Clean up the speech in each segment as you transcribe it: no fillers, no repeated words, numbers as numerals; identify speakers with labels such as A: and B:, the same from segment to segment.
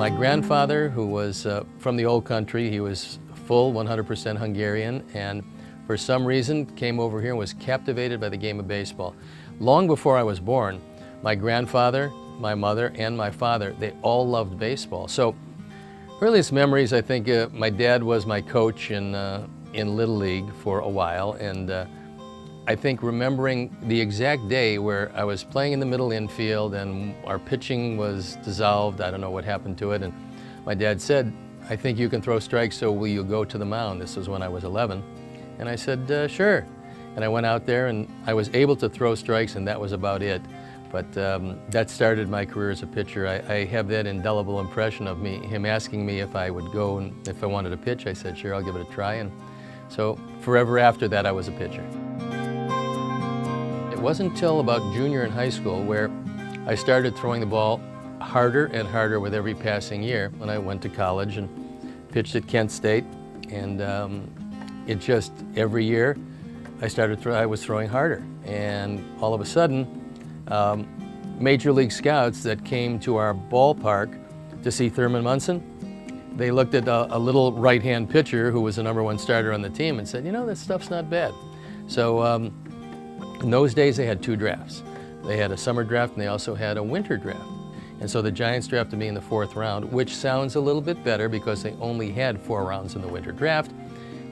A: My grandfather, who was from the old country, he was full 100% Hungarian, and for some reason came over here and was captivated by the game of baseball. Long before I was born, my grandfather, my mother, and my father, they all loved baseball. So earliest memories, I think my dad was my coach in Little League for a while, and I think remembering the exact day where I was playing in the middle infield and our pitching was dissolved. I don't know what happened to it, and my dad said, "I think you can throw strikes, so will you go to the mound?" This was when I was 11. And I said, sure. And I went out there and I was able to throw strikes, and that was about it. But that started my career as a pitcher. I have that indelible impression of him asking me if I would go and if I wanted to pitch. I said, sure, I'll give it a try. And so forever after that, I was a pitcher. It wasn't until about junior in high school where I started throwing the ball harder and harder with every passing year. When I went to college and pitched at Kent State, and it just, every year I was throwing harder. And all of a sudden, Major League scouts that came to our ballpark to see Thurman Munson, they looked at a little right-hand pitcher who was the #1 starter on the team and said, you know, this stuff's not bad. So in those days, they had 2 drafts. They had a summer draft and they also had a winter draft. And so the Giants drafted me in the 4th round, which sounds a little bit better because they only had 4 rounds in the winter draft.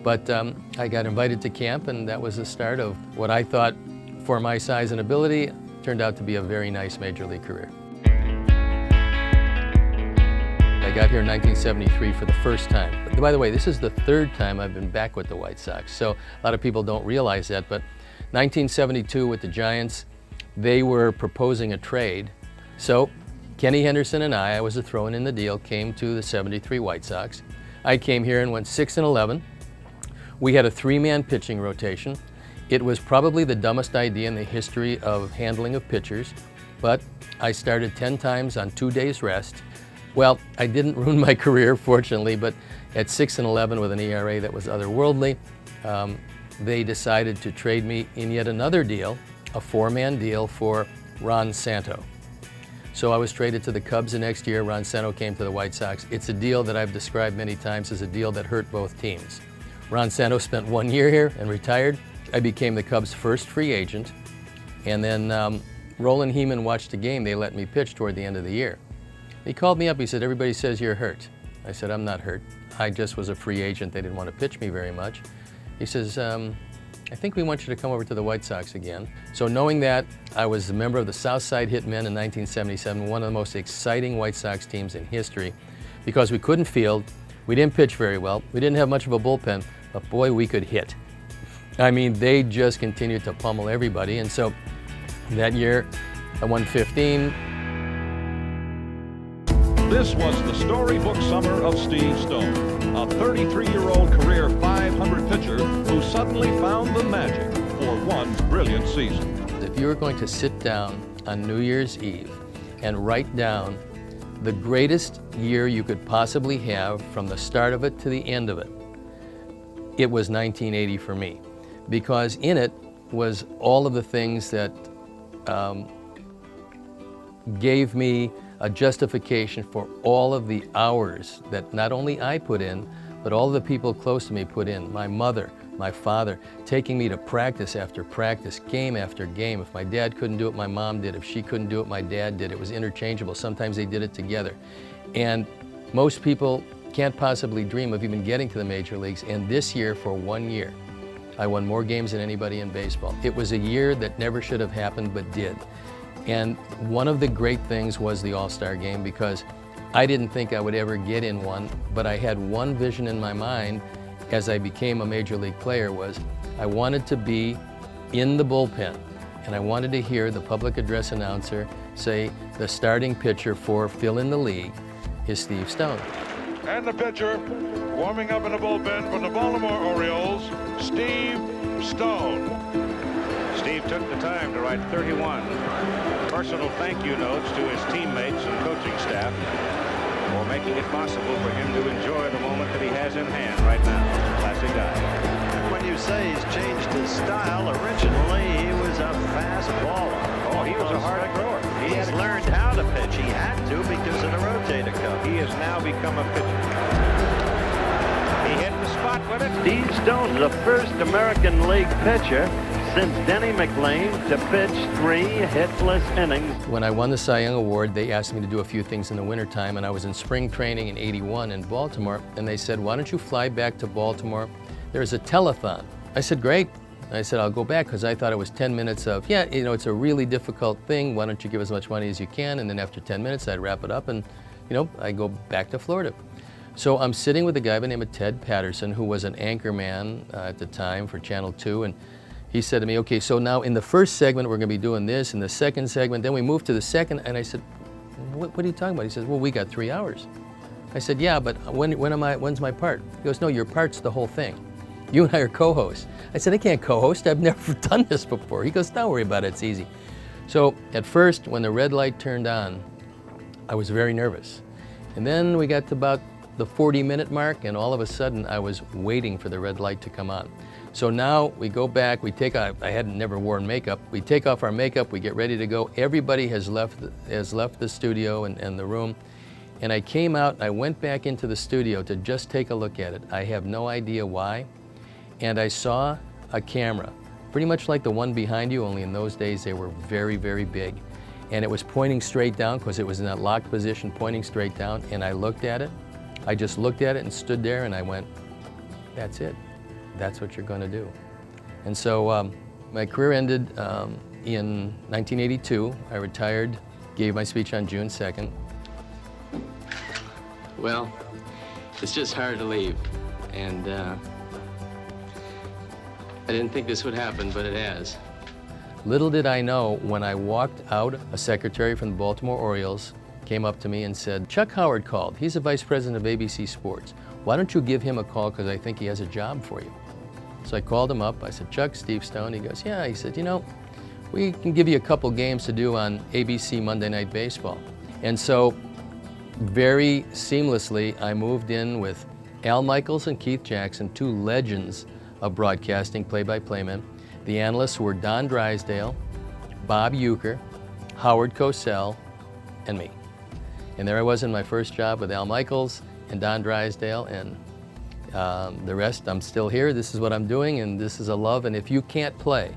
A: But I got invited to camp, and that was the start of what I thought, for my size and ability, turned out to be a very nice Major League career. I got here in 1973 for the first time. By the way, this is the 3rd time I've been back with the White Sox, so a lot of people don't realize that, but 1972 with the Giants, they were proposing a trade. So Kenny Henderson and I was a throw-in in the deal, came to the 73 White Sox. I came here and went 6-11. We had a 3-man pitching rotation. It was probably the dumbest idea in the history of handling of pitchers, but I started 10 times on 2 days rest. Well, I didn't ruin my career, fortunately, but at 6-11 with an ERA that was otherworldly, they decided to trade me in yet another deal, a 4-man deal for Ron Santo. So I was traded to the Cubs the next year. Ron Santo came to the White Sox. It's a deal that I've described many times as a deal that hurt both teams. Ron Santo spent 1 year here and retired. I became the Cubs' first free agent, and then Roland Heeman watched a game. They let me pitch toward the end of the year. He called me up. He said, everybody says you're hurt. I said, I'm not hurt. I just was a free agent. They didn't want to pitch me very much. He says, I think we want you to come over to the White Sox again. So knowing that, I was a member of the Southside Hitmen in 1977, one of the most exciting White Sox teams in history, because we couldn't field, we didn't pitch very well, we didn't have much of a bullpen, but boy, we could hit. I mean, they just continued to pummel everybody, and so that year, I won 15.
B: This was the storybook summer of Steve Stone, a 33-year-old career .500 pitcher who suddenly found the magic for one brilliant season.
A: If you were going to sit down on New Year's Eve and write down the greatest year you could possibly have from the start of it to the end of it, it was 1980 for me, because in it was all of the things that gave me a justification for all of the hours that not only I put in, but all the people close to me put in. My mother, my father, taking me to practice after practice, game after game. If my dad couldn't do it, my mom did. If she couldn't do it, my dad did. It was interchangeable. Sometimes they did it together. And most people can't possibly dream of even getting to the major leagues. And this year, for 1 year, I won more games than anybody in baseball. It was a year that never should have happened, but did. And one of the great things was the All-Star game, because I didn't think I would ever get in one, but I had one vision in my mind as I became a major league player, was I wanted to be in the bullpen, and I wanted to hear the public address announcer say the starting pitcher for fill in the league is Steve Stone.
C: And the pitcher warming up in the bullpen from the Baltimore Orioles, Steve Stone.
D: Steve took the time to write 31 personal thank you notes to his teammates and coaching staff for making it possible for him to enjoy the moment that he has in hand right now. Classic guy.
E: When you say he's changed his style, originally he was a fast baller.
D: Oh, he was a hard thrower.
E: He's learned how to pitch. He had to because of the rotator cuff.
D: He is has now become a pitcher. He hit the spot with it.
E: Steve Stone is the first American League pitcher since Denny McLain to pitch 3 hitless innings.
A: When I won the Cy Young Award, they asked me to do a few things in the wintertime, and I was in spring training in '81 in Baltimore, and they said, why don't you fly back to Baltimore? There's a telethon. I said, great. I said, I'll go back, because I thought it was 10 minutes of, yeah, you know, it's a really difficult thing. Why don't you give as much money as you can? And then after 10 minutes, I'd wrap it up, and, you know, I go back to Florida. So I'm sitting with a guy by the name of Ted Patterson, who was an anchor man at the time for Channel 2, and he said to me, okay, so now in the first segment, we're going to be doing this. In the second segment, then we move to the second. And I said, what are you talking about? He says, well, we got 3 hours. I said, yeah, but when's my part? He goes, no, your part's the whole thing. You and I are co-hosts. I said, I can't co-host. I've never done this before. He goes, don't worry about it. It's easy. So at first, when the red light turned on, I was very nervous. And then we got to about the 40-minute mark, and all of a sudden, I was waiting for the red light to come on. So now we go back, we take off, I hadn't never worn makeup, we take off our makeup, we get ready to go. Everybody has left the studio and the room. And I came out, I went back into the studio to just take a look at it. I have no idea why. And I saw a camera, pretty much like the one behind you, only in those days they were very, very big. And it was pointing straight down, because it was in that locked position, pointing straight down. And I looked at it. I just looked at it and stood there, and I went, that's it. That's what you're going to do. And so my career ended in 1982. I retired, gave my speech on June 2nd.
F: Well, it's just hard to leave. And I didn't think this would happen, but it has.
A: Little did I know, when I walked out, a secretary from the Baltimore Orioles came up to me and said, Chuck Howard called. He's the vice president of ABC Sports. Why don't you give him a call, because I think he has a job for you. So I called him up. I said, Chuck, Steve Stone. He goes, yeah. He said, you know, we can give you a couple games to do on ABC Monday Night Baseball. And so very seamlessly, I moved in with Al Michaels and Keith Jackson, 2 legends of broadcasting, play-by-play men. The analysts were Don Drysdale, Bob Uecker, Howard Cosell, and me. And there I was in my first job with Al Michaels and Don Drysdale, and the rest, I'm still here. This is what I'm doing, and this is a love. And if you can't play,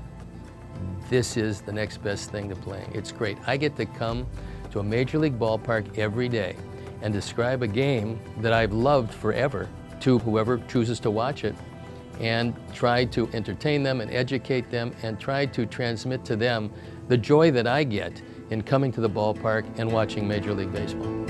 A: this is the next best thing to playing. It's great. I get to come to a major league ballpark every day and describe a game that I've loved forever to whoever chooses to watch it, and try to entertain them and educate them and try to transmit to them the joy that I get in coming to the ballpark and watching Major League Baseball.